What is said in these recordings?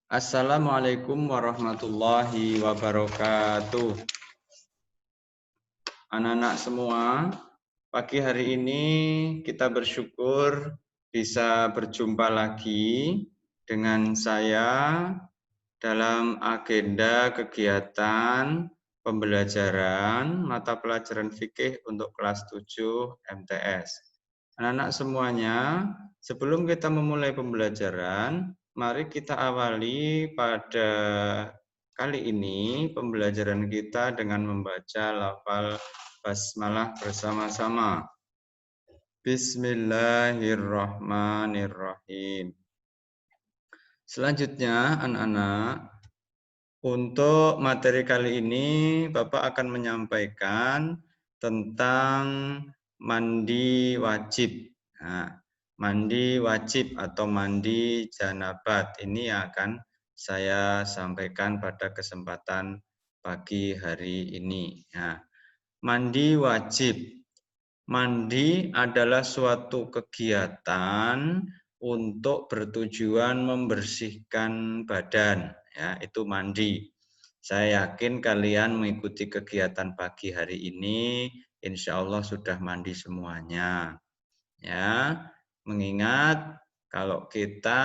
Assalamualaikum warahmatullahi wabarakatuh. Anak-anak semua, pagi hari ini kita bersyukur bisa berjumpa lagi dengan saya dalam agenda kegiatan pembelajaran mata pelajaran fikih untuk kelas 7 MTS. Anak-anak semuanya, sebelum kita memulai pembelajaran, mari kita awali pada kali ini pembelajaran kita dengan membaca lafal basmalah bersama-sama. Bismillahirrahmanirrahim. Selanjutnya, anak-anak, untuk materi kali ini Bapak akan menyampaikan tentang mandi wajib. Nah, mandi wajib atau mandi janabat ini yang akan saya sampaikan pada kesempatan pagi hari ini. Nah, mandi wajib. Mandi adalah suatu kegiatan untuk bertujuan membersihkan badan, ya, itu mandi. Saya yakin kalian mengikuti kegiatan pagi hari ini, insya Allah sudah mandi semuanya. Ya, mengingat kalau kita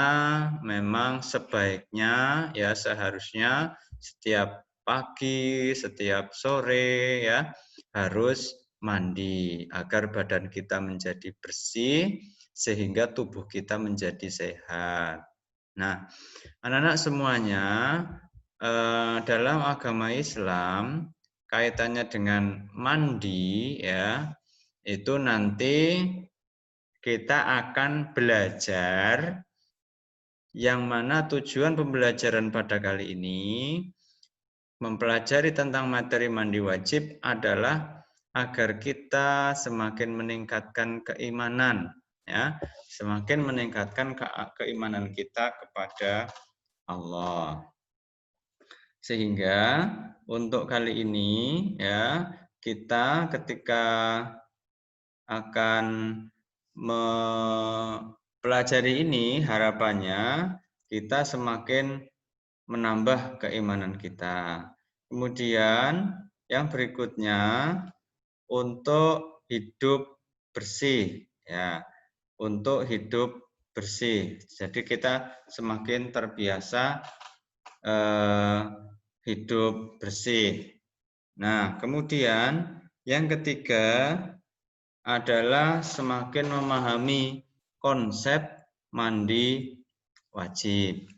memang sebaiknya, ya seharusnya setiap pagi, setiap sore, ya harus mandi agar badan kita menjadi bersih sehingga tubuh kita menjadi sehat. Nah, anak-anak semuanya, dalam agama Islam kaitannya dengan mandi, ya itu nanti kita akan belajar yang mana tujuan pembelajaran pada kali ini mempelajari tentang materi mandi wajib adalah agar kita semakin meningkatkan keimanan, ya, semakin meningkatkan keimanan kita kepada Allah. Sehingga untuk kali ini, ya, kita ketika akan mempelajari ini harapannya kita semakin menambah keimanan kita. Kemudian yang berikutnya untuk hidup bersih, ya, untuk hidup bersih. Jadi kita semakin terbiasa hidup bersih. Nah, kemudian yang ketiga adalah semakin memahami konsep mandi wajib.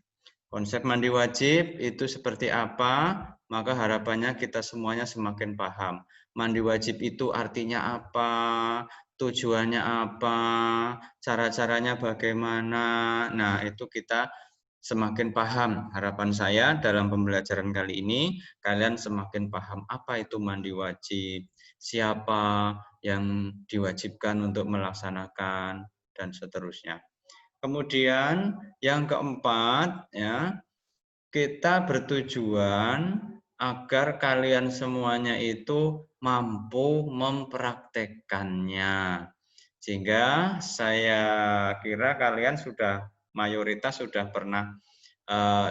Konsep mandi wajib itu seperti apa? Maka harapannya kita semuanya semakin paham. Mandi wajib itu artinya apa? Tujuannya apa? Cara-caranya bagaimana? Nah, itu kita semakin paham. Harapan saya dalam pembelajaran kali ini, kalian semakin paham apa itu mandi wajib, siapa yang diwajibkan untuk melaksanakan, dan seterusnya. Kemudian yang keempat, ya, kita bertujuan agar kalian semuanya itu mampu mempraktekkannya. Sehingga saya kira kalian sudah mayoritas sudah pernah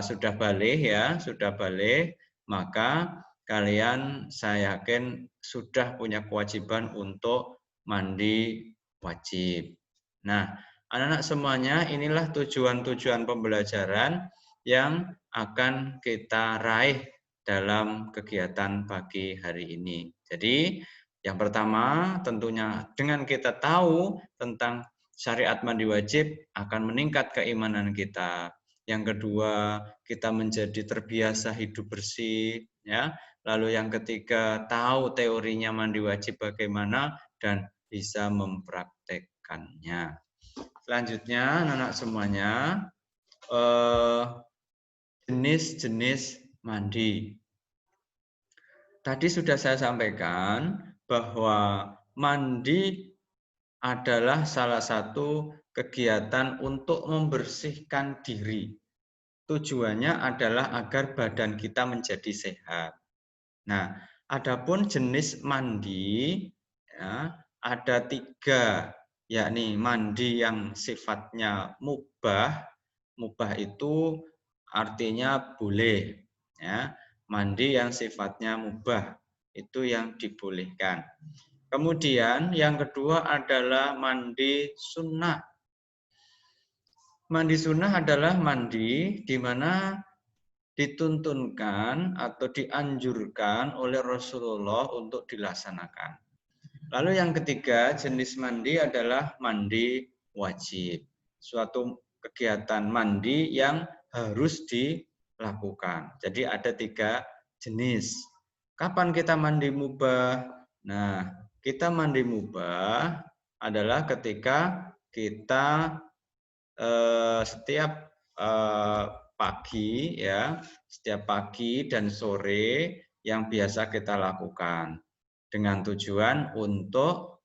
sudah balik, ya, sudah balik, maka kalian saya yakin sudah punya kewajiban untuk mandi wajib. Nah, anak-anak semuanya, inilah tujuan-tujuan pembelajaran yang akan kita raih dalam kegiatan pagi hari ini. Jadi, yang pertama tentunya dengan kita tahu tentang syariat mandi wajib akan meningkat keimanan kita. Yang kedua, kita menjadi terbiasa hidup bersih, ya. Lalu yang ketiga, tahu teorinya mandi wajib bagaimana dan bisa mempraktekkannya. Selanjutnya, anak-anak semuanya, jenis-jenis mandi. Tadi sudah saya sampaikan bahwa mandi adalah salah satu kegiatan untuk membersihkan diri. Tujuannya adalah agar badan kita menjadi sehat. Nah, adapun jenis mandi, ya, ada 3, yakni mandi yang sifatnya mubah. Mubah itu artinya boleh, ya. Mandi yang sifatnya mubah itu yang dibolehkan. Kemudian yang kedua adalah mandi sunnah. Mandi sunnah adalah mandi di mana dituntunkan atau dianjurkan oleh Rasulullah untuk dilaksanakan. Lalu yang ketiga jenis mandi adalah mandi wajib. Suatu kegiatan mandi yang harus dilakukan. Jadi ada 3 jenis. Kapan kita mandi mubah? Nah, kita mandi mubah adalah ketika kita setiap pagi ya, setiap pagi dan sore yang biasa kita lakukan dengan tujuan untuk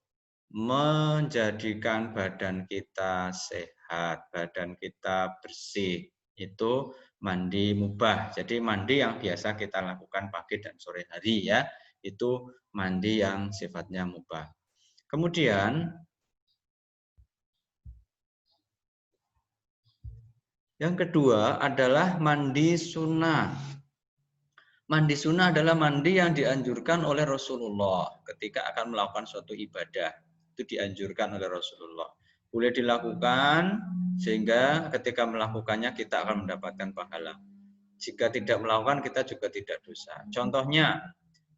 menjadikan badan kita sehat, badan kita bersih. Itu mandi mubah. Jadi mandi yang biasa kita lakukan pagi dan sore hari ya, itu mandi yang sifatnya mubah. Kemudian yang kedua adalah mandi sunnah. Mandi sunnah adalah mandi yang dianjurkan oleh Rasulullah ketika akan melakukan suatu ibadah. Itu dianjurkan oleh Rasulullah. Boleh dilakukan sehingga ketika melakukannya kita akan mendapatkan pahala. Jika tidak melakukan kita juga tidak dosa. Contohnya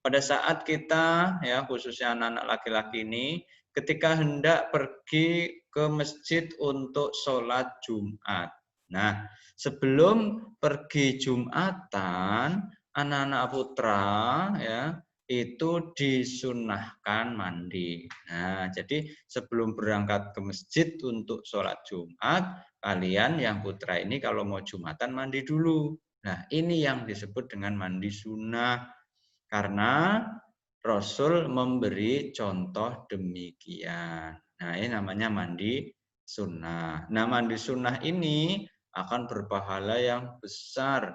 pada saat kita ya khususnya anak-anak laki-laki ini ketika hendak pergi ke masjid untuk sholat Jumat. Nah, sebelum pergi Jumatan, anak-anak putra ya itu disunahkan mandi. Nah, jadi sebelum berangkat ke masjid untuk sholat Jumat, kalian yang putra ini kalau mau Jumatan mandi dulu. Nah, ini yang disebut dengan mandi sunnah. Karena Rasul memberi contoh demikian. Nah, ini namanya mandi sunnah. Nah, mandi sunnah ini akan berpahala yang besar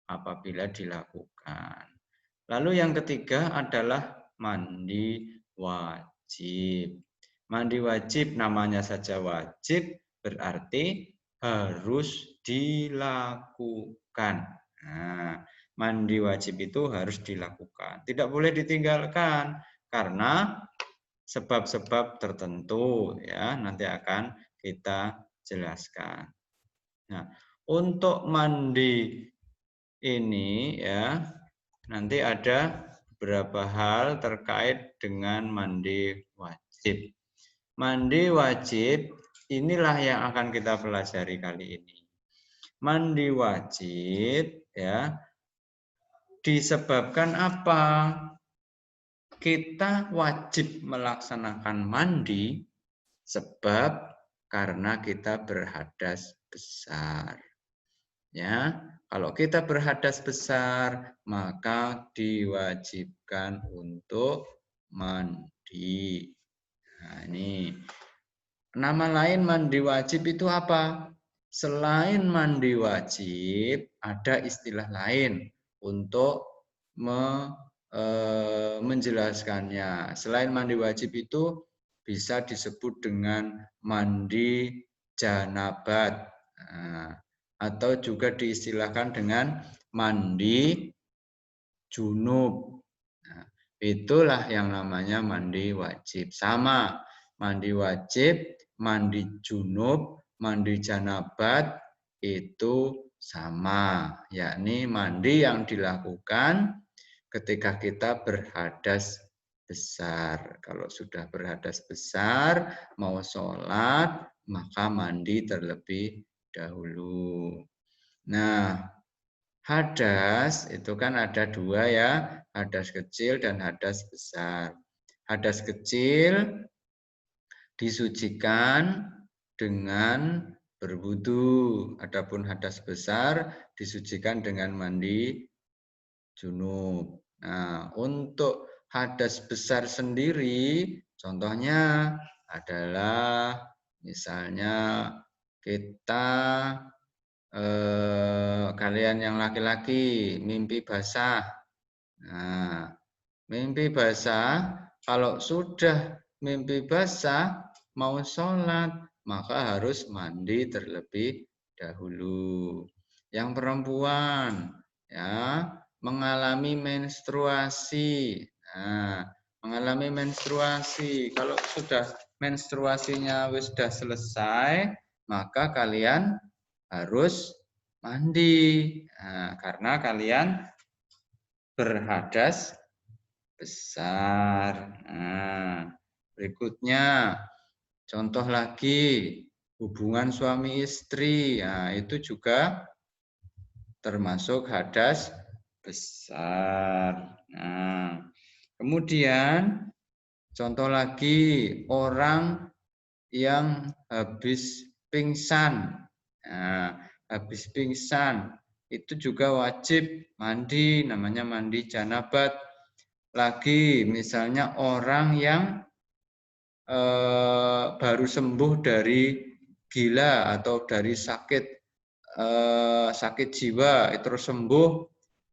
apabila dilakukan. Lalu yang ketiga adalah mandi wajib. Mandi wajib namanya saja wajib berarti harus dilakukan. Nah, mandi wajib itu harus dilakukan. Tidak boleh ditinggalkan karena sebab-sebab tertentu ya nanti akan kita jelaskan. Nah, untuk mandi ini ya nanti ada beberapa hal terkait dengan mandi wajib. Mandi wajib inilah yang akan kita pelajari kali ini. Mandi wajib ya disebabkan apa? Kita wajib melaksanakan mandi sebab karena kita berhadas besar. Ya, kalau kita berhadas besar, maka diwajibkan untuk mandi. Nah, ini nama lain mandi wajib itu apa? Selain mandi wajib, ada istilah lain untuk menjelaskannya. Selain mandi wajib itu bisa disebut dengan mandi janabat. Nah, atau juga diistilahkan dengan mandi junub. Nah, itulah yang namanya mandi wajib. Sama, mandi wajib, mandi junub, mandi janabat itu sama, yakni mandi yang dilakukan ketika kita berhadas besar. Kalau sudah berhadas besar, mau sholat, maka mandi terlebih dahulu. Nah, hadas itu kan ada 2 ya, hadas kecil dan hadas besar. Hadas kecil disucikan dengan berwudu. Adapun hadas besar disucikan dengan mandi junub. Nah, untuk hadas besar sendiri contohnya adalah misalnya kita kalian yang laki-laki mimpi basah. Nah, mimpi basah kalau sudah mimpi basah mau sholat maka harus mandi terlebih dahulu. yang perempuan ya mengalami menstruasi. Nah, mengalami menstruasi. Kalau sudah menstruasinya sudah selesai, maka kalian harus mandi. Nah, karena kalian berhadas besar. Nah, berikutnya contoh lagi hubungan suami istri. Nah, itu juga termasuk hadas besar. Nah, kemudian contoh lagi orang yang habis pingsan. Nah, habis pingsan itu juga wajib mandi, namanya mandi janabat. Lagi misalnya orang yang baru sembuh dari gila atau dari sakit jiwa terus sembuh,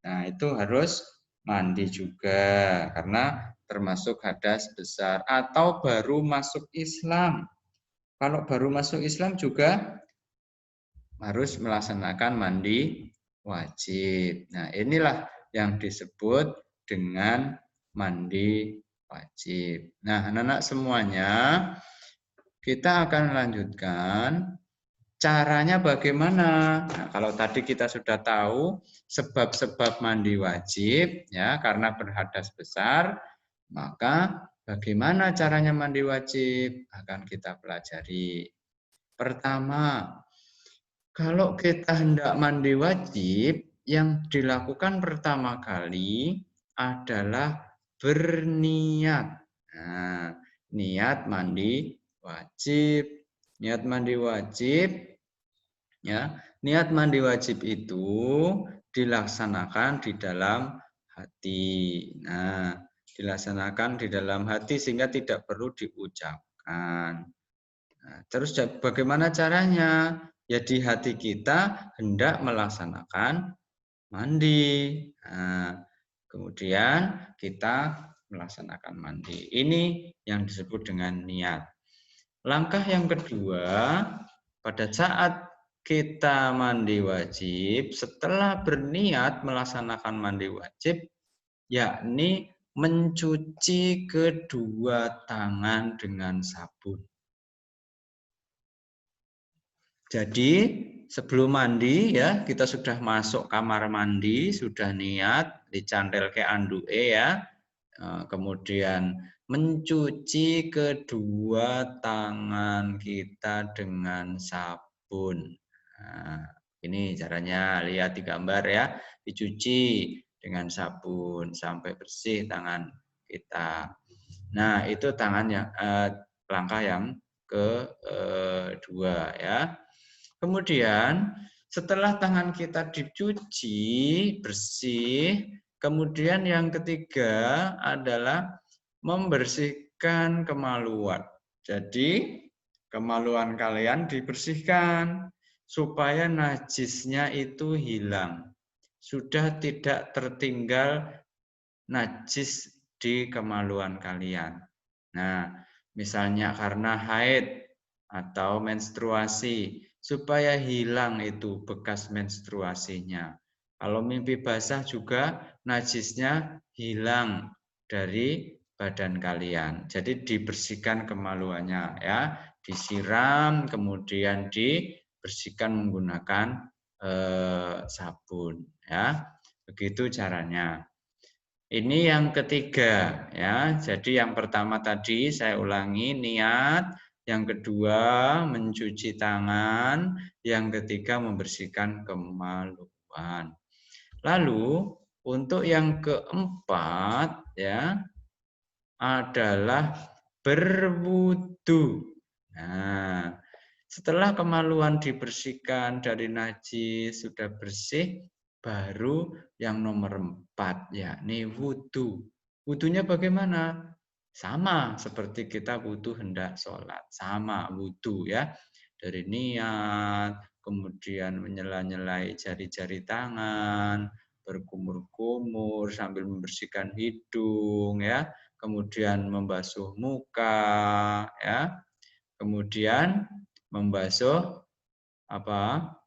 nah itu harus mandi juga karena termasuk hadas besar. Atau baru masuk Islam, kalau baru masuk Islam juga harus melaksanakan mandi wajib. Nah inilah yang disebut dengan mandi wajib. Nah anak-anak semuanya, kita akan lanjutkan caranya bagaimana. Nah, kalau tadi kita sudah tahu sebab-sebab mandi wajib ya karena berhadas besar, maka bagaimana caranya mandi wajib akan kita pelajari. Pertama, kalau kita hendak mandi wajib, yang dilakukan pertama kali adalah berniat. Nah, niat mandi wajib. Niat mandi wajib ya. Niat mandi wajib itu dilaksanakan di dalam hati. Nah, dilaksanakan di dalam hati sehingga tidak perlu diucapkan. Nah, terus bagaimana caranya? Ya di hati kita hendak melaksanakan mandi. Nah, kemudian kita melaksanakan mandi. Ini yang disebut dengan niat. Langkah yang kedua, pada saat kita mandi wajib, setelah berniat melaksanakan mandi wajib, yakni mencuci kedua tangan dengan sabun. Jadi sebelum mandi ya kita sudah masuk kamar mandi, sudah niat dicantel ke anduke ya. Kemudian mencuci kedua tangan kita dengan sabun. Nah, ini caranya, lihat di gambar ya, dicuci dengan sabun sampai bersih tangan kita. Nah itu langkah yang kedua ya. Kemudian setelah tangan kita dicuci bersih, kemudian yang ketiga adalah membersihkan kemaluan. Jadi kemaluan kalian dibersihkan supaya najisnya itu hilang. Sudah tidak tertinggal najis di kemaluan kalian. Nah, misalnya karena haid atau menstruasi, supaya hilang itu bekas menstruasinya. Kalau mimpi basah juga najisnya hilang dari badan kalian. Jadi dibersihkan kemaluannya ya, disiram kemudian dibersihkan menggunakan sabun ya. Begitu caranya. Ini yang ketiga ya. Jadi yang pertama tadi saya ulangi niat, yang kedua mencuci tangan, yang ketiga membersihkan kemaluan. Lalu untuk yang keempat ya adalah berwudu. Nah, setelah kemaluan dibersihkan dari najis sudah bersih, baru yang nomor 4 yakni wudu. Wudunya bagaimana? Sama seperti kita wudu hendak sholat, sama wudu ya. Dari niat, kemudian menyela-nyelai jari-jari tangan, berkumur-kumur sambil membersihkan hidung ya, kemudian membasuh muka ya, kemudian membasuh apa?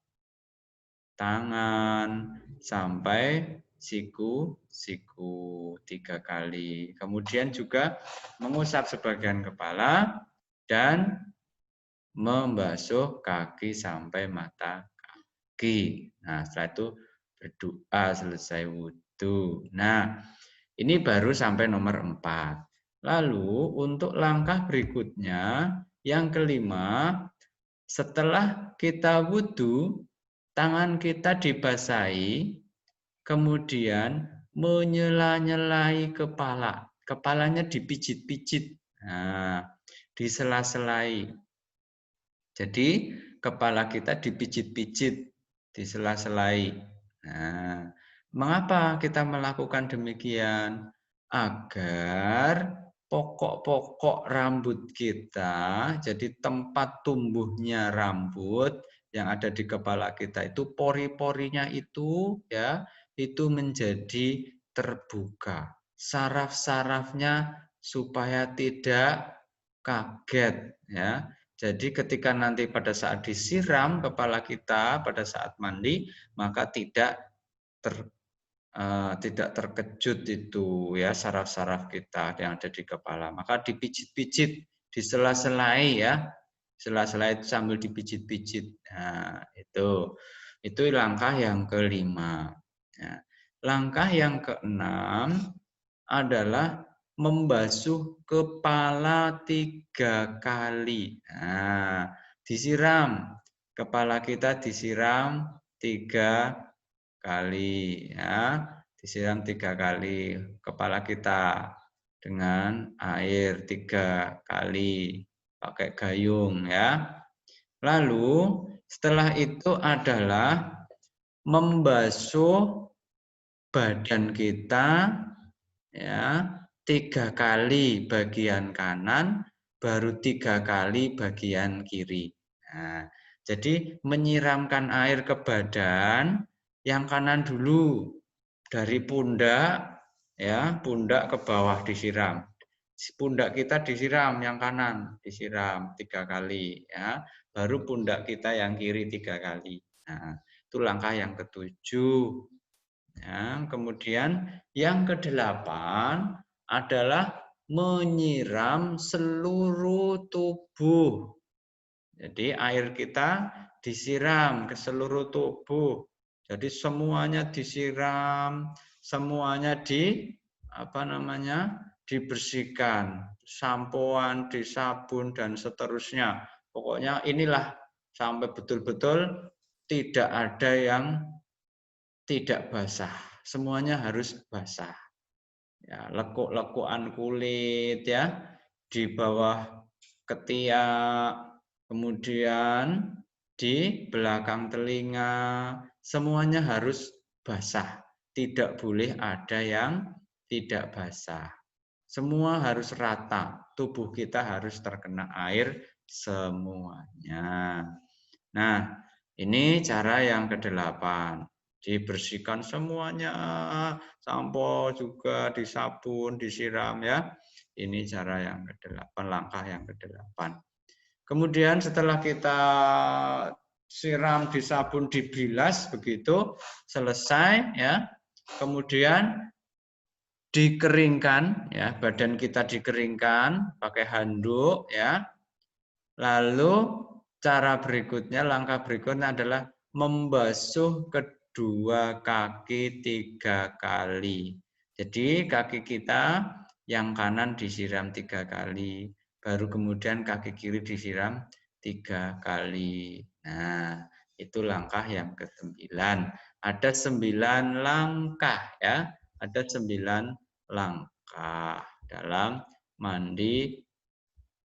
tangan, sampai siku 3 kali. Kemudian juga mengusap sebagian kepala dan membasuh kaki sampai mata kaki. Nah, setelah itu berdoa selesai wudhu. Nah, ini baru sampai nomor 4. Lalu untuk langkah berikutnya, yang kelima, setelah kita wudhu, tangan kita dibasahi, kemudian menyela-nyelai kepala. Kepalanya dipijit-pijit. Nah, disela-selai. Jadi kepala kita dipijit-pijit, disela-selai. Nah, mengapa kita melakukan demikian? Agar pokok-pokok rambut kita, jadi tempat tumbuhnya rambut yang ada di kepala kita itu, pori-porinya itu ya, itu menjadi terbuka. Saraf-sarafnya supaya tidak kaget ya. Jadi ketika nanti pada saat disiram kepala kita pada saat mandi, maka tidak terkejut itu ya saraf-saraf kita yang ada di kepala. Maka dipijit-pijit, disela-selai ya. Sela-sela itu sambil dipijit-pijit. Nah, itu langkah yang kelima. Nah, langkah yang keenam adalah membasuh kepala 3 kali. Nah, disiram. Kepala kita disiram 3 kali. Ya. Disiram 3 kali kepala kita dengan air 3 kali. Pakai gayung ya. Lalu setelah itu adalah membasuh badan kita ya 3 kali bagian kanan, baru 3 kali bagian kiri. Nah, jadi menyiramkan air ke badan, yang kanan dulu dari pundak ya, pundak ke bawah disiram. Pundak kita disiram, yang kanan disiram 3 kali ya, baru pundak kita yang kiri 3 kali. Nah, itu langkah yang ketujuh. Ya, kemudian yang kedelapan adalah menyiram seluruh tubuh. Jadi air kita disiram ke seluruh tubuh. Jadi semuanya disiram, semuanya dibersihkan, sampoan, disabun dan seterusnya. Pokoknya inilah sampai betul-betul tidak ada yang tidak basah, semuanya harus basah. Ya, lekuk-lekukan kulit ya, di bawah ketiak, kemudian di belakang telinga, semuanya harus basah. Tidak boleh ada yang tidak basah. Semua harus rata, tubuh kita harus terkena air semuanya. Nah, ini cara yang kedelapan. Dibersihkan semuanya, sampo juga disabun, disiram ya. Ini cara yang kedelapan, langkah yang kedelapan. Kemudian setelah kita siram, disabun, dibilas begitu, selesai ya. Kemudian dikeringkan ya, badan kita dikeringkan pakai handuk ya. Lalu cara berikutnya, langkah berikutnya adalah membasuh kedua kaki 3 kali. Jadi kaki kita yang kanan disiram 3 kali, baru kemudian kaki kiri disiram 3 kali. Nah, itu langkah yang ke-9. Ada 9 langkah ya, ada 9 langkah dalam mandi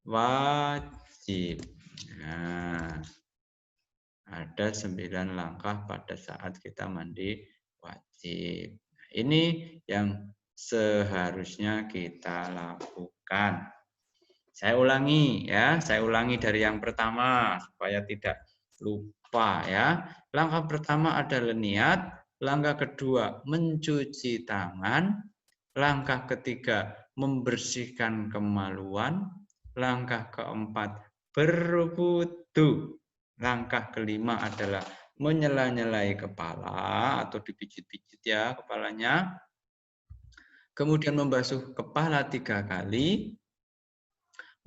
wajib. Nah, ada 9 langkah pada saat kita mandi wajib. Ini yang seharusnya kita lakukan. Saya ulangi ya, saya ulangi dari yang pertama supaya tidak lupa ya. Langkah pertama adalah niat, langkah kedua mencuci tangan, langkah ketiga membersihkan kemaluan, langkah keempat berwudu. Langkah kelima adalah menyela-nyelai kepala atau dipijit-pijit ya kepalanya. Kemudian membasuh kepala 3 kali,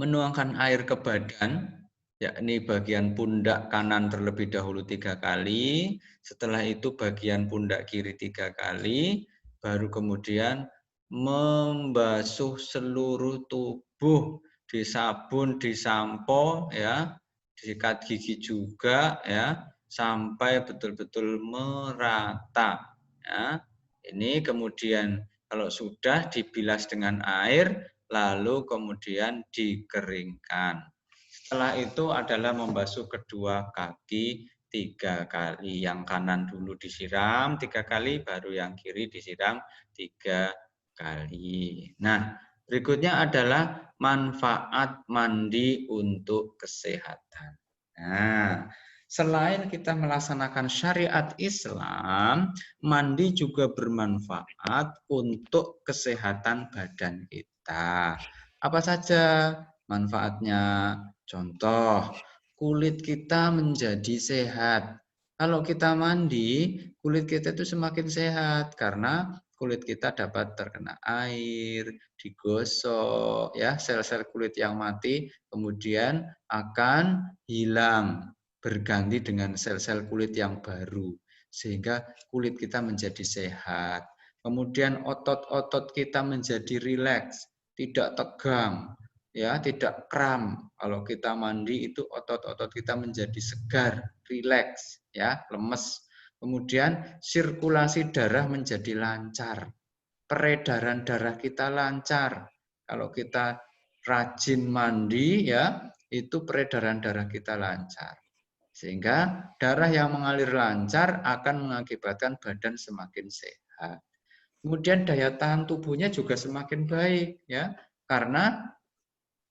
menuangkan air ke badan, yakni bagian pundak kanan terlebih dahulu 3 kali, setelah itu bagian pundak kiri 3 kali, baru kemudian membasuh seluruh tubuh, disabun, disampo, ya, disikat gigi juga, ya, sampai betul-betul merata. Ya. Ini kemudian kalau sudah dibilas dengan air, lalu kemudian dikeringkan. Setelah itu adalah membasuh kedua kaki 3 kali. Yang kanan dulu disiram 3 kali, baru yang kiri disiram 3 kali. Nah, berikutnya adalah manfaat mandi untuk kesehatan. Nah, selain kita melaksanakan syariat Islam, mandi juga bermanfaat untuk kesehatan badan kita. Apa saja manfaatnya? Contoh, kulit kita menjadi sehat. Kalau kita mandi, kulit kita itu semakin sehat karena kulit kita dapat terkena air, digosok, ya sel-sel kulit yang mati kemudian akan hilang berganti dengan sel-sel kulit yang baru sehingga kulit kita menjadi sehat. Kemudian otot-otot kita menjadi rileks, tidak tegang, ya, tidak kram. Kalau kita mandi itu otot-otot kita menjadi segar, rileks, ya, lemes. Kemudian sirkulasi darah menjadi lancar. Peredaran darah kita lancar. Kalau kita rajin mandi ya, itu peredaran darah kita lancar. Sehingga darah yang mengalir lancar akan mengakibatkan badan semakin sehat. Kemudian daya tahan tubuhnya juga semakin baik ya, karena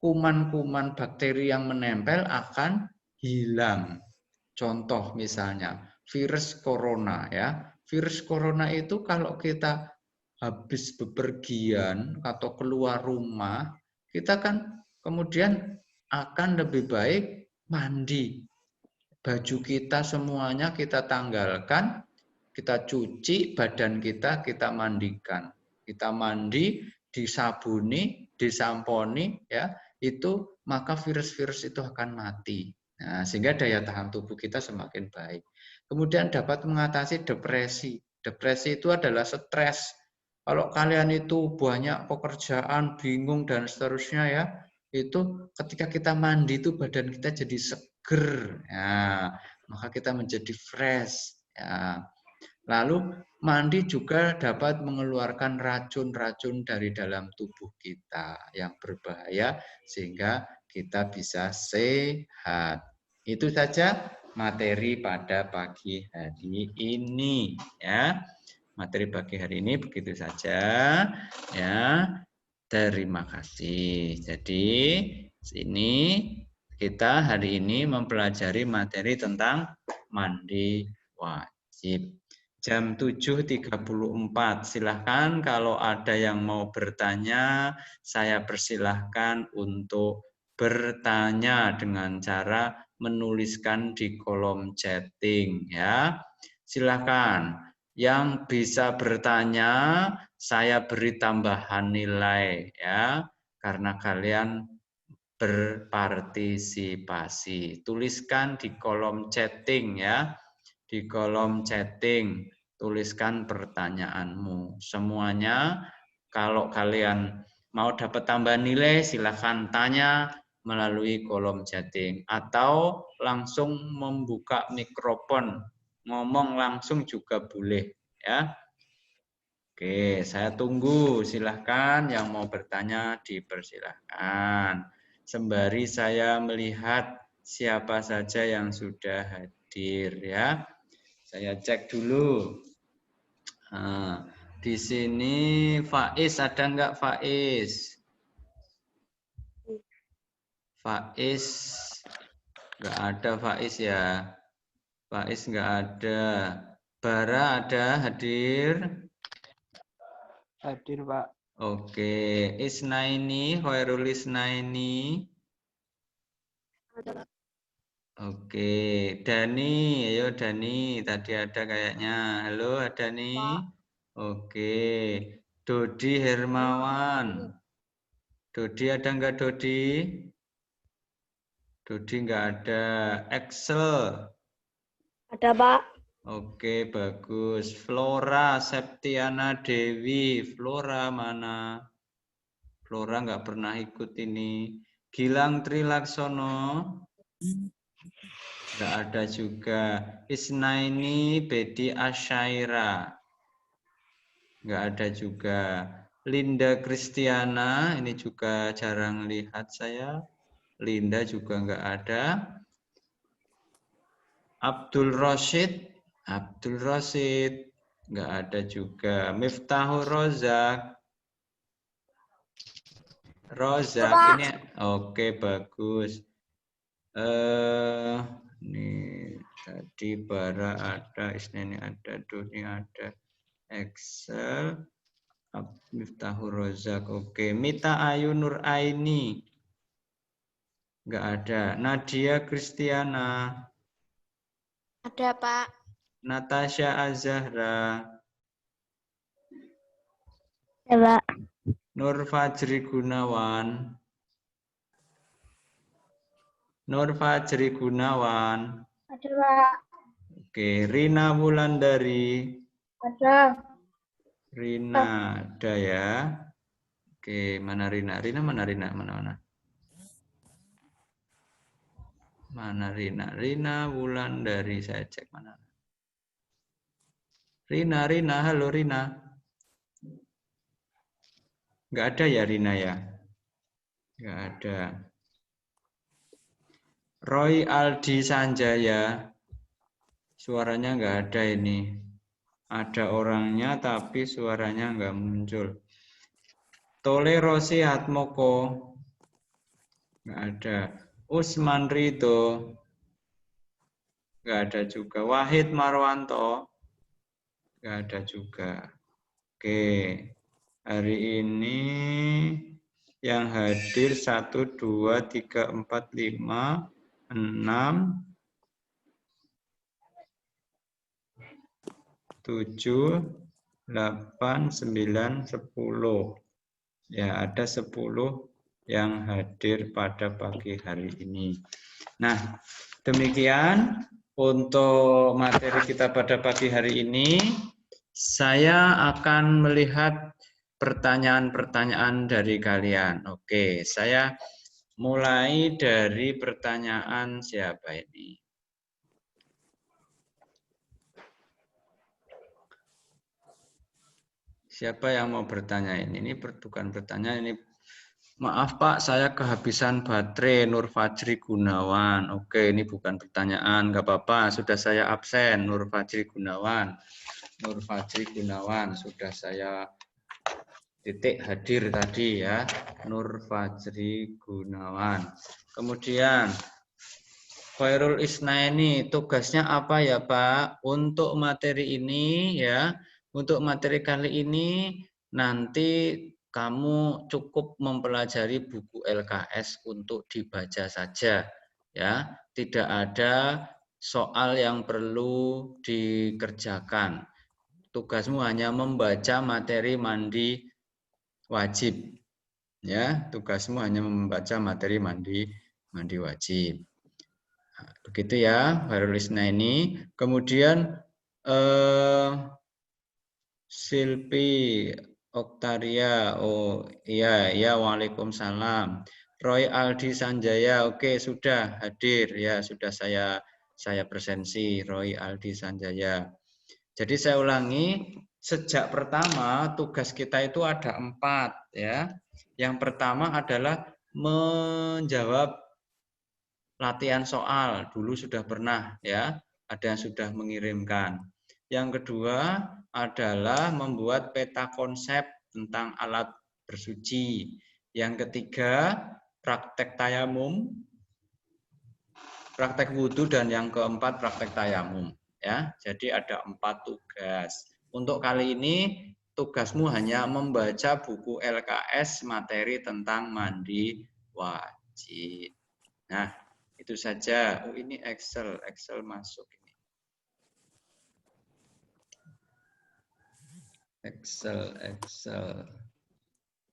kuman-kuman bakteri yang menempel akan hilang. Contoh misalnya virus corona ya. Virus corona itu kalau kita habis bepergian atau keluar rumah, kita kan kemudian akan lebih baik mandi. Baju kita semuanya kita tanggalkan, kita cuci badan kita mandikan. Kita mandi, disabuni, disamponi, ya, itu maka virus-virus itu akan mati. Nah, sehingga daya tahan tubuh kita semakin baik. Kemudian dapat mengatasi depresi. Depresi itu adalah stres. Kalau kalian itu banyak pekerjaan, bingung dan seterusnya ya, itu ketika kita mandi itu badan kita jadi seger. Ya, maka kita menjadi fresh. Ya. Lalu mandi juga dapat mengeluarkan racun-racun dari dalam tubuh kita yang berbahaya sehingga kita bisa sehat. Itu saja materi pada pagi hari ini ya. Materi pagi hari ini begitu saja ya. Terima kasih. Jadi sini kita hari ini mempelajari materi tentang mandi wajib. Jam 7.34. Silahkan kalau ada yang mau bertanya, saya persilahkan untuk bertanya dengan cara menuliskan di kolom chatting ya. Silahkan. Yang bisa bertanya, saya beri tambahan nilai ya, karena kalian berpartisipasi. Tuliskan di kolom chatting ya. Di kolom chatting tuliskan pertanyaanmu. Semuanya kalau kalian mau dapat tambahan nilai silahkan tanya melalui kolom chatting atau langsung membuka mikrofon. Ngomong langsung juga boleh ya. Oke, saya tunggu. Silahkan yang mau bertanya dipersilahkan. Sembari saya melihat siapa saja yang sudah hadir ya. Saya cek dulu. Nah, di sini Faiz ada enggak Faiz? Faiz enggak ada Faiz ya. Faiz enggak ada. Bara ada hadir? Hadir, Pak. Oke, Isnaini, Khairul Isnaini. Ada, Pak. Oke, Dani, ayo Dani, tadi ada kayaknya. Halo Dani. Oke, Dodi Hermawan. Dodi ada nggak Dodi? Dodi nggak ada. Excel. Ada, Pak. Oke, bagus. Flora Septiana Dewi. Flora mana? Flora nggak pernah ikut ini. Gilang Trilaksono. Nggak ada juga. Isnaini Bedi Asyaira. Nggak ada juga. Linda Kristiana. Ini juga jarang lihat saya. Linda juga nggak ada. Abdul Rashid. Abdul Rashid. Nggak ada juga. Miftahur Rozak. Rozak ini oke bagus. Ini tadi Bara ada, Isnani ada, Doni ada, Excel, Miftahur Rozak oke. Mita Ayu Nur Aini nggak ada. Nadia Kristiana. Ada, Pak. Natasha Azahra. Ya, Pak. Nur Fajri Gunawan. Nur Fajri Gunawan. Ada, Pak. Oke, Rina Wulandari. Ada. Rina ada ya. Oke, mana Rina? Rina mana Rina? Mana? Mana Rina? Rina Wulandari saya cek mana. Rina, halo Rina. Nggak ada ya Rina ya? Nggak ada. Roy Aldi Sanjaya. Suaranya nggak ada ini. Ada orangnya tapi suaranya nggak muncul. Tole Rosi Hatmoko. Nggak ada. Usman Rito. Nggak ada juga. Wahid Marwanto. Nggak ada juga. Oke. Hari ini yang hadir 1, 2, 3, 4, 5, 6, 7, 8, 9, 10. Ya, ada 10 yang hadir pada pagi hari ini. Nah, demikian untuk materi kita pada pagi hari ini. Saya akan melihat pertanyaan-pertanyaan dari kalian. Oke, saya mulai dari pertanyaan siapa ini? Siapa yang mau bertanya ini? Ini bukan pertanyaan ini. Maaf Pak, saya kehabisan baterai. Nur Fajri Gunawan. Oke, ini bukan pertanyaan. Nggak apa-apa, sudah saya absen. Nur Fajri Gunawan. Nur Fajri Gunawan sudah saya titik hadir tadi ya. Nur Fajri Gunawan. Kemudian Khairul Isnaini, tugasnya apa ya Pak? Untuk materi ini ya, untuk materi kali ini nanti kamu cukup mempelajari buku LKS untuk dibaca saja ya. Tidak ada soal yang perlu dikerjakan. Tugasmu hanya membaca materi mandi wajib. Ya, tugasmu hanya membaca materi mandi wajib. Begitu ya, Harulisna ini. Kemudian Silpi Oktaria, oh iya, waalaikumsalam. Roy Aldi Sanjaya, oke sudah hadir ya, sudah saya presensi Roy Aldi Sanjaya. Jadi saya ulangi, sejak pertama tugas kita itu ada 4 ya. Yang pertama adalah menjawab latihan soal, dulu sudah pernah ya, ada yang sudah mengirimkan. Yang kedua adalah membuat peta konsep tentang alat bersuci. Yang ketiga praktek tayamum, praktek wudhu, dan yang keempat praktek tayamum. Ya, jadi ada 4 tugas. Untuk kali ini tugasmu hanya membaca buku LKS materi tentang mandi wajib. Nah, Itu saja. Oh, ini Excel. Excel masuk ini. Excel.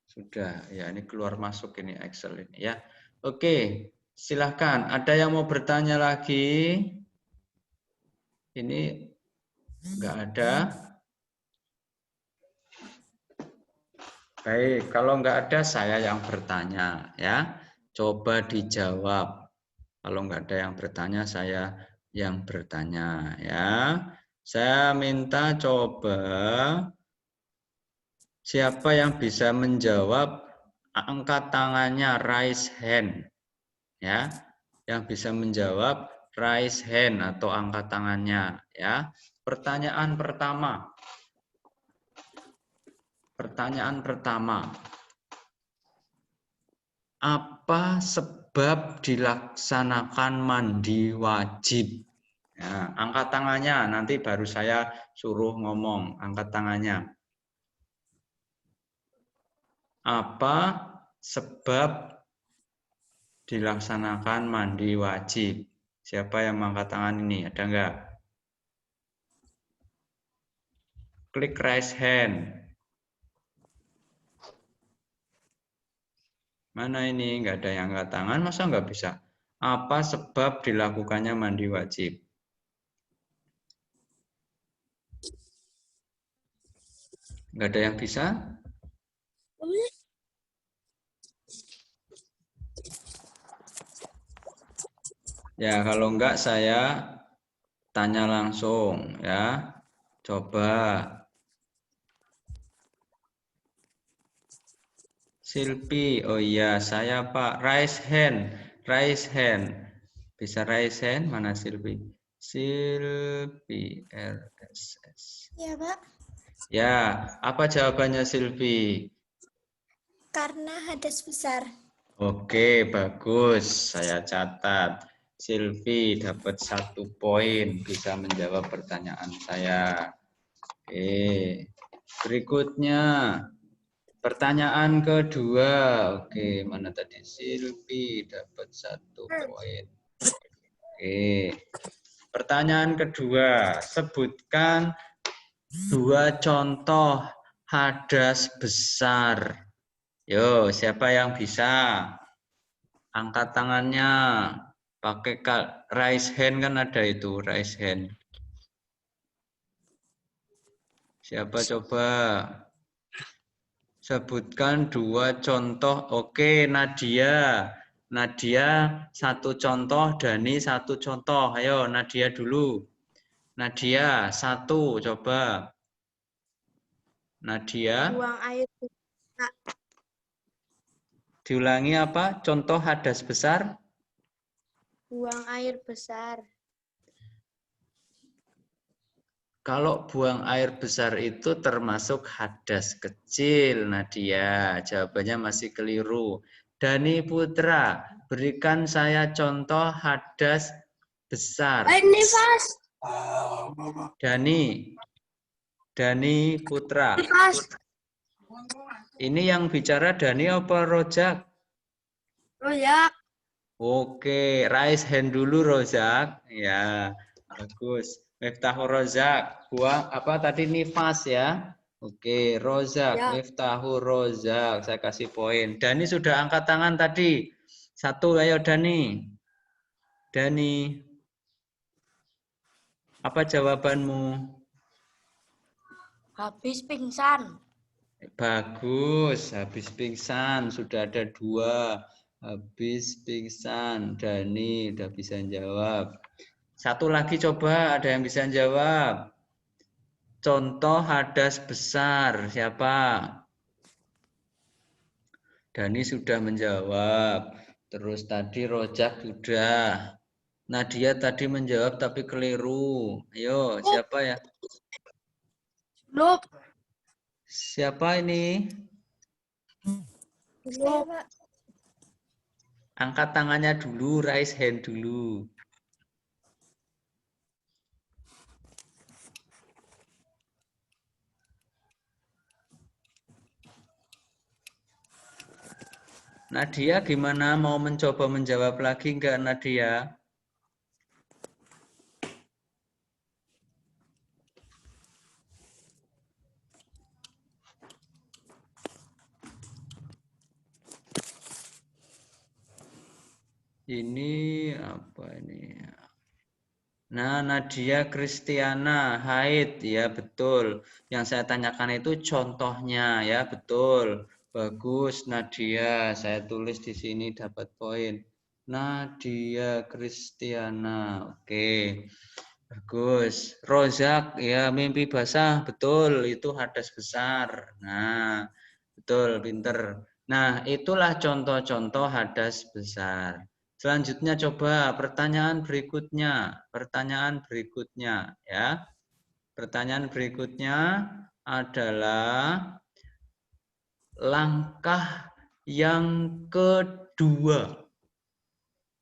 Sudah, ya ini keluar masuk ini Excel ini ya. Oke, silahkan. Ada yang mau bertanya lagi? Ini enggak ada. Baik, kalau enggak ada saya yang bertanya ya. Coba dijawab. Kalau enggak ada yang bertanya saya yang bertanya ya. Saya minta coba siapa yang bisa menjawab, angkat tangannya, raise hand ya. Yang bisa menjawab raise hand atau angkat tangannya ya. Pertanyaan pertama. Apa sebab dilaksanakan mandi wajib? Ya, angkat tangannya, nanti baru saya suruh ngomong. Angkat tangannya. Apa sebab dilaksanakan mandi wajib? Siapa yang mengangkat tangan ini? Ada enggak? Klik raise hand. Mana ini? Enggak ada yang angkat tangan, masa enggak bisa? Apa sebab dilakukannya mandi wajib? Enggak ada yang bisa? Ya, kalau enggak saya tanya langsung ya. Coba. Silpi, oh iya saya Pak. Raise hand. Bisa raise hand? Mana Silpi? Silpi, RSS. Ya, Pak. Ya, apa jawabannya Silpi? Karena hadas besar. Oke, bagus. Saya catat. Silvi dapat 1 poin bisa menjawab pertanyaan saya. Oke, berikutnya pertanyaan kedua. Oke, mana tadi Silvi dapat 1 poin. Oke, pertanyaan kedua. Sebutkan 2 contoh hadas besar. Yo, siapa yang bisa? Angkat tangannya. Pakai raise hand kan ada itu, raise hand. Siapa coba? Sebutkan 2 contoh. Oke, Nadia. Nadia 1 contoh, Dani 1 contoh. Ayo, Nadia dulu. Nadia 1 coba. Nadia. Buang air besar. Diulangi apa? Contoh hadas besar. Buang air besar. Kalau buang air besar itu termasuk hadas kecil, Nadia. Jawabannya masih keliru. Dani Putra, berikan saya contoh hadas besar. Nifas. Dani Putra. Nifas. Ini yang bicara Dani apa Rojak? Rojak. Oke, raise hand dulu Rojak. Ya, bagus. Miftahur Rojak. Buang apa tadi Nifas ya? Oke, Rozak, Ya. Miftahur Rozak. Saya kasih poin. Dani sudah angkat tangan tadi. 1, ayo Dani. Dani. Apa jawabanmu? Habis pingsan. Bagus, habis pingsan. Sudah ada 2. Habis pingsan. Dani udah bisa jawab. 1 lagi coba, ada yang bisa jawab. Contoh hadas besar, siapa? Dani sudah menjawab. Terus tadi Rojak sudah. Nadia tadi menjawab tapi keliru. Ayo, siapa ya? Lup. Siapa ini? Lup. Angkat tangannya dulu, raise hand dulu. Nadia gimana? Mau mencoba menjawab lagi enggak Nadia? Ini apa ini? Nah, Nadia Kristiana Haid, ya betul. Yang saya tanyakan itu contohnya, ya betul. Bagus Nadia, saya tulis di sini dapat poin. Nadia Kristiana, oke. Bagus. Rozak, ya mimpi basah, betul. Itu hadas besar. Nah, betul, pinter. Nah, itulah contoh-contoh hadas besar. Selanjutnya coba pertanyaan berikutnya. Pertanyaan berikutnya ya. Pertanyaan berikutnya adalah langkah yang kedua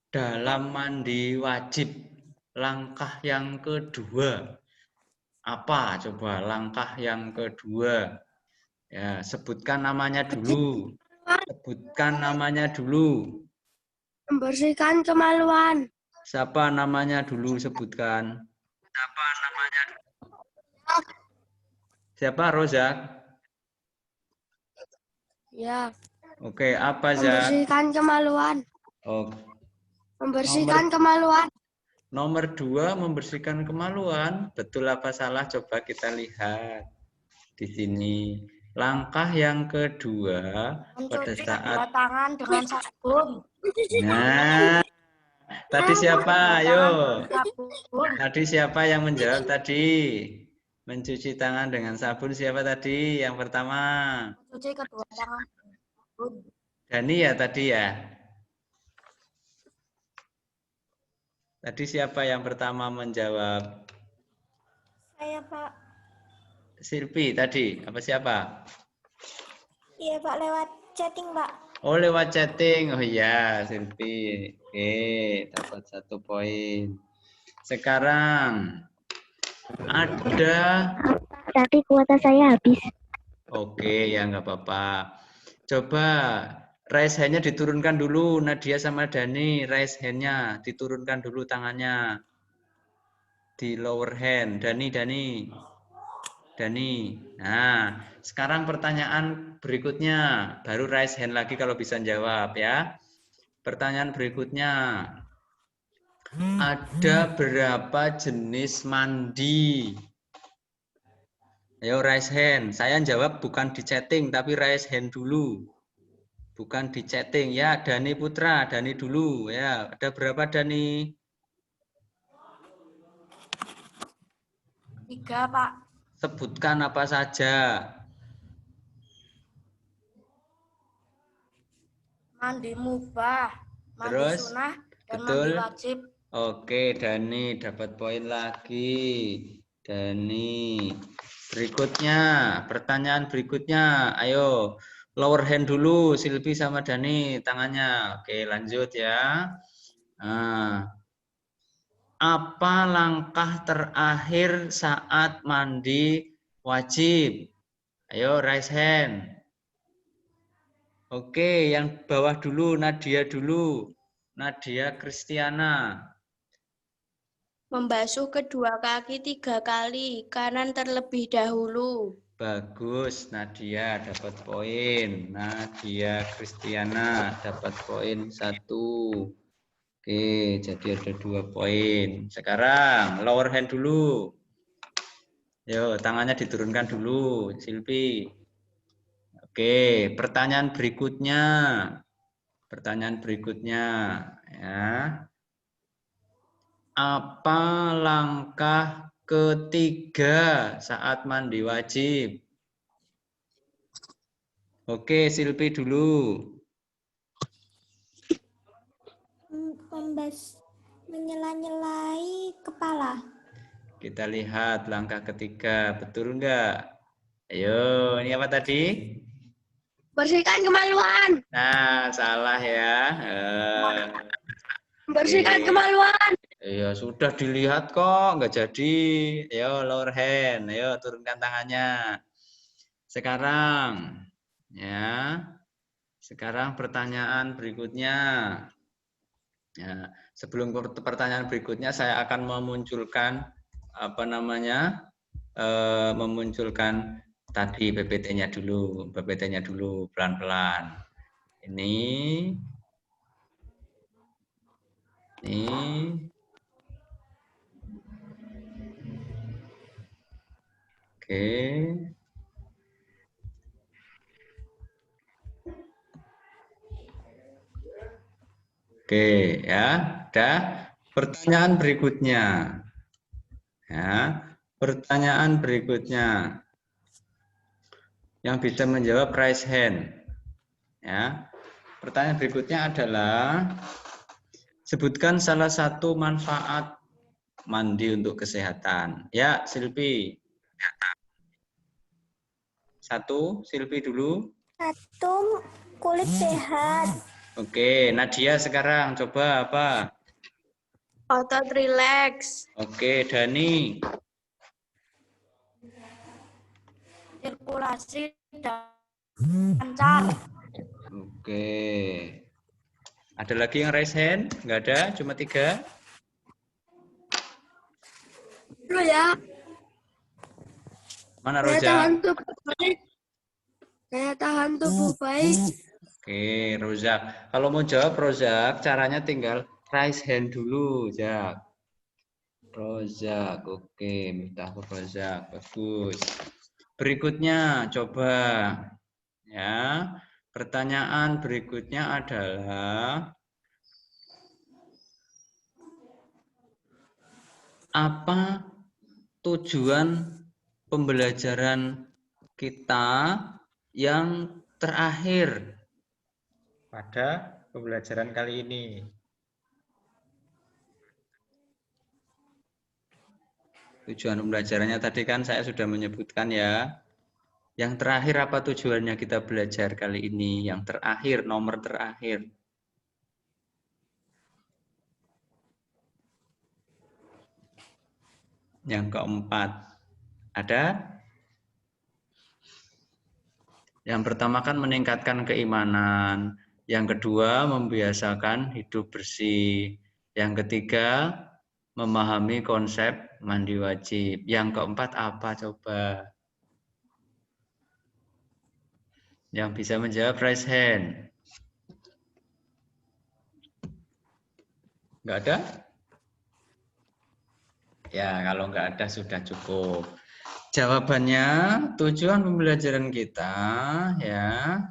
dalam mandi wajib. Langkah yang kedua. Apa coba langkah yang kedua? Ya, sebutkan namanya dulu. Sebutkan namanya dulu. Membersihkan kemaluan. Siapa namanya dulu sebutkan? Siapa namanya? Siapa Rozak? Ya. Oke, apa Zak? Membersihkan kemaluan. Oh, Membersihkan kemaluan. nomor 2 membersihkan kemaluan. Betul apa salah? Coba kita lihat di sini. Langkah yang kedua pada Mencuci saat kedua tangan dengan sabun. Nah, tadi siapa? Ayo. Sabun. Tadi siapa yang menjawab tadi? Mencuci tangan dengan sabun siapa tadi? Yang pertama. Mencuci kedua tangan. Sabun. Dani ya tadi ya. Tadi siapa yang pertama menjawab? Saya Pak. Silvi tadi. Apa siapa? Iya Pak, lewat chatting Pak. Oh lewat chatting. Oh iya Silvi. Oke, dapat 1 poin. Sekarang ada. Tapi kuota saya habis. Oke ya nggak apa-apa. Coba raise hand-nya diturunkan dulu Nadia sama Dani. Raise hand-nya diturunkan dulu tangannya. Di lower hand. Dani. Nah, sekarang pertanyaan berikutnya. Baru raise hand lagi kalau bisa jawab ya. Pertanyaan berikutnya. Ada berapa jenis mandi? Ayo raise hand. Saya jawab bukan di chatting tapi raise hand dulu. Bukan di chatting ya. Dani Putra, Dani dulu ya. Ada berapa Dani? 3 Pak. Sebutkan apa saja. Mandi mubah, mandi Terus? sunnah, dan Betul. mandi wajib. Oke, Dani dapat poin lagi. Dani. Berikutnya, pertanyaan berikutnya. Ayo, lower hand dulu, Silvi sama Dani tangannya. Oke, lanjut ya. Nah, apa langkah terakhir saat mandi wajib? Ayo, raise hand. Oke, yang bawah dulu, Nadia dulu. Nadia Kristiana. Membasuh kedua kaki 3 kali, kanan terlebih dahulu. Bagus, Nadia dapat poin. Nadia Kristiana dapat poin 1. Oke, jadi ada 2 poin. Sekarang lower hand dulu. Yo, tangannya diturunkan dulu, Silvi. Oke, pertanyaan berikutnya. Pertanyaan berikutnya, ya. Apa langkah ketiga saat mandi wajib? Oke, Silvi dulu. Menyela-nyelai kepala. Kita lihat langkah ketiga, betul enggak? Ayo, ini apa tadi? Bersihkan kemaluan. Nah, salah ya. Bersihkan Oke. kemaluan. Ya sudah dilihat kok, enggak jadi. Ayo lower hand, ayo turunkan tangannya. Sekarang, ya. Sekarang pertanyaan berikutnya. Ya, sebelum pertanyaan berikutnya, saya akan memunculkan memunculkan tadi PPT-nya dulu, pelan-pelan. Ini. Oke. Oke, ya. Ada pertanyaan berikutnya. Ya, pertanyaan berikutnya. Yang bisa menjawab raise hand. Ya. Pertanyaan berikutnya adalah sebutkan salah satu manfaat mandi untuk kesehatan. Ya, Silvi. Satu, Silvi dulu. Satu, kulit sehat. Oke, Nadia sekarang coba apa? Otot rileks. Oke, Dani. Sirkulasi dan lancar. Oke. Ada lagi yang raise hand? Enggak ada, cuma 3. Dulu ya. Mana Saya Roja? tahan tubuh baik. Saya tahan tubuh baik. Oke, Rozak. Kalau mau jawab Rozak, caranya tinggal raise hand dulu, Jak. Rozak, oke, Miftahul Rozak, bagus. Berikutnya, coba. Ya, pertanyaan berikutnya adalah apa tujuan pembelajaran kita yang terakhir pada pembelajaran kali ini? Tujuan pembelajarannya tadi kan saya sudah menyebutkan ya. Yang terakhir apa tujuannya kita belajar kali ini? Yang terakhir, nomor terakhir. Yang keempat. Ada? Yang pertama kan meningkatkan keimanan. Yang kedua membiasakan hidup bersih. Yang ketiga memahami konsep mandi wajib. Yang keempat apa coba? Yang bisa menjawab raise hand. Enggak ada? Ya, kalau enggak ada sudah cukup. Jawabannya, tujuan pembelajaran kita ya.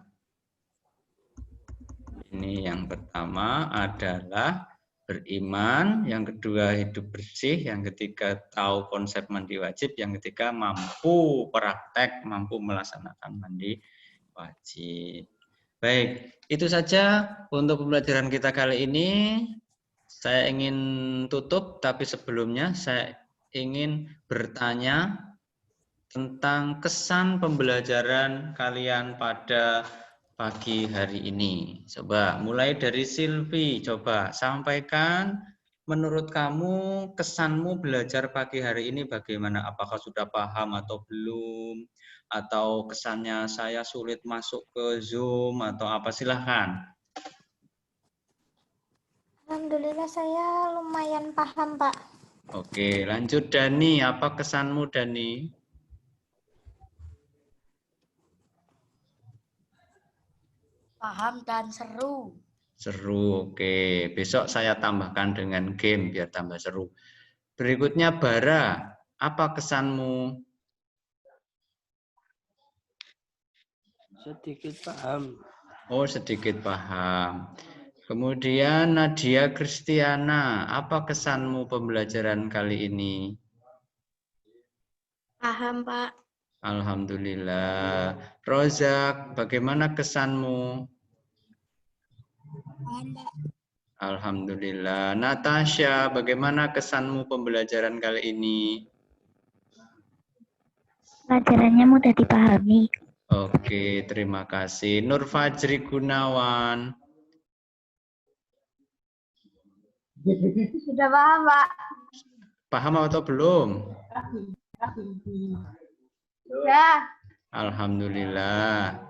Ini yang pertama adalah beriman, yang kedua hidup bersih, yang ketiga tahu konsep mandi wajib, yang ketiga mampu praktek, mampu melaksanakan mandi wajib. Baik, itu saja untuk pembelajaran kita kali ini. Saya ingin tutup, tapi sebelumnya saya ingin bertanya tentang kesan pembelajaran kalian pada pagi hari ini. Coba mulai dari Silvi, coba sampaikan menurut kamu kesanmu belajar pagi hari ini bagaimana? Apakah sudah paham atau belum? Atau kesannya saya sulit masuk ke Zoom atau apa? Silahkan. Alhamdulillah saya lumayan paham, Pak. Oke, lanjut Dani. Apa kesanmu Dani? Paham dan seru. Seru, oke. Besok saya tambahkan dengan game biar tambah seru. Berikutnya Bara, apa kesanmu? Sedikit paham. Oh, sedikit paham. Kemudian Nadia Kristiana, apa kesanmu pembelajaran kali ini? Paham, Pak. Alhamdulillah. Rozak, bagaimana kesanmu? Paham, Pak. Alhamdulillah. Natasha, bagaimana kesanmu pembelajaran kali ini? Pelajarannya mudah dipahami. Oke, terima kasih. Nur Fajri Gunawan. Sudah paham, Pak. Paham atau belum? Ya. Alhamdulillah.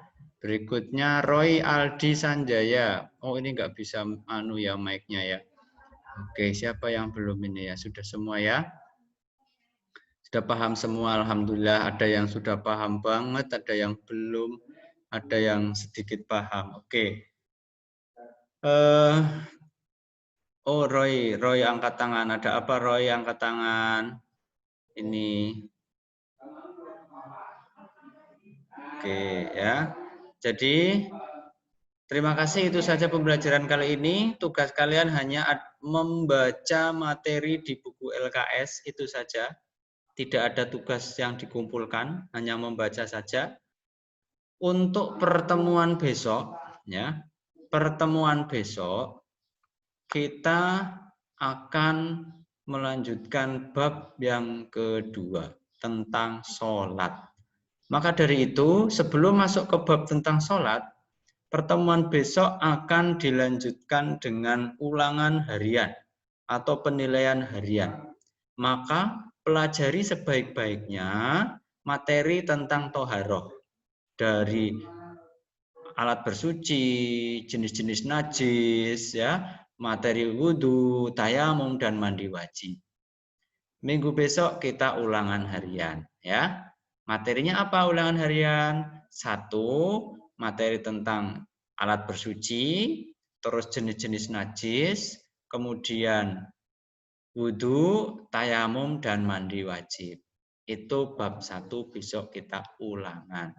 Berikutnya Roy Aldi Sanjaya. Oh, ini nggak bisa ya mic-nya ya. Oke, siapa yang belum ini ya? Sudah semua ya? Sudah paham semua, alhamdulillah. Ada yang sudah paham banget, ada yang belum, ada yang sedikit paham. Oke. Oh, Roy angkat tangan. Ada apa Roy angkat tangan? Ini. Oke, ya. Jadi, terima kasih, itu saja pembelajaran kali ini. Tugas kalian hanya membaca materi di buku LKS, itu saja. Tidak ada tugas yang dikumpulkan, hanya membaca saja. Untuk pertemuan besok, ya, pertemuan besok kita akan melanjutkan bab yang kedua tentang sholat. Maka dari itu, sebelum masuk ke bab tentang sholat, pertemuan besok akan dilanjutkan dengan ulangan harian atau penilaian harian. Maka pelajari sebaik-baiknya materi tentang toharoh. Dari alat bersuci, jenis-jenis najis, ya, materi wudhu, tayamum, dan mandi wajib. Minggu besok kita ulangan harian, ya. Materinya apa ulangan harian? 1, materi tentang alat bersuci, terus jenis-jenis najis, kemudian wudhu, tayamum, dan mandi wajib. Itu bab 1 besok kita ulangan.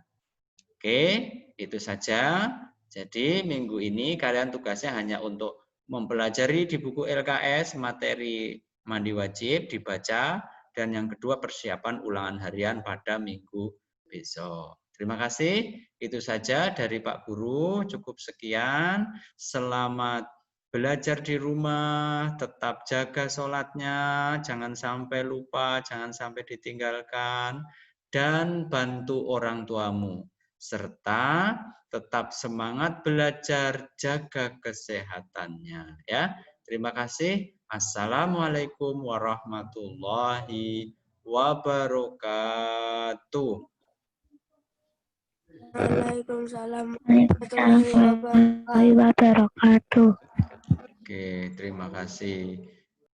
Oke, itu saja. Jadi minggu ini kalian tugasnya hanya untuk mempelajari di buku LKS materi mandi wajib dibaca, dan yang kedua persiapan ulangan harian pada minggu besok. Terima kasih. Itu saja dari Pak Guru. Cukup sekian. Selamat belajar di rumah. Tetap jaga sholatnya. Jangan sampai lupa. Jangan sampai ditinggalkan. Dan bantu orang tuamu. Serta tetap semangat belajar. Jaga kesehatannya. Ya. Terima kasih. Assalamualaikum warahmatullahi wabarakatuh. Waalaikumsalam Waalaikumsalam warahmatullahi wabarakatuh. Oke, terima kasih.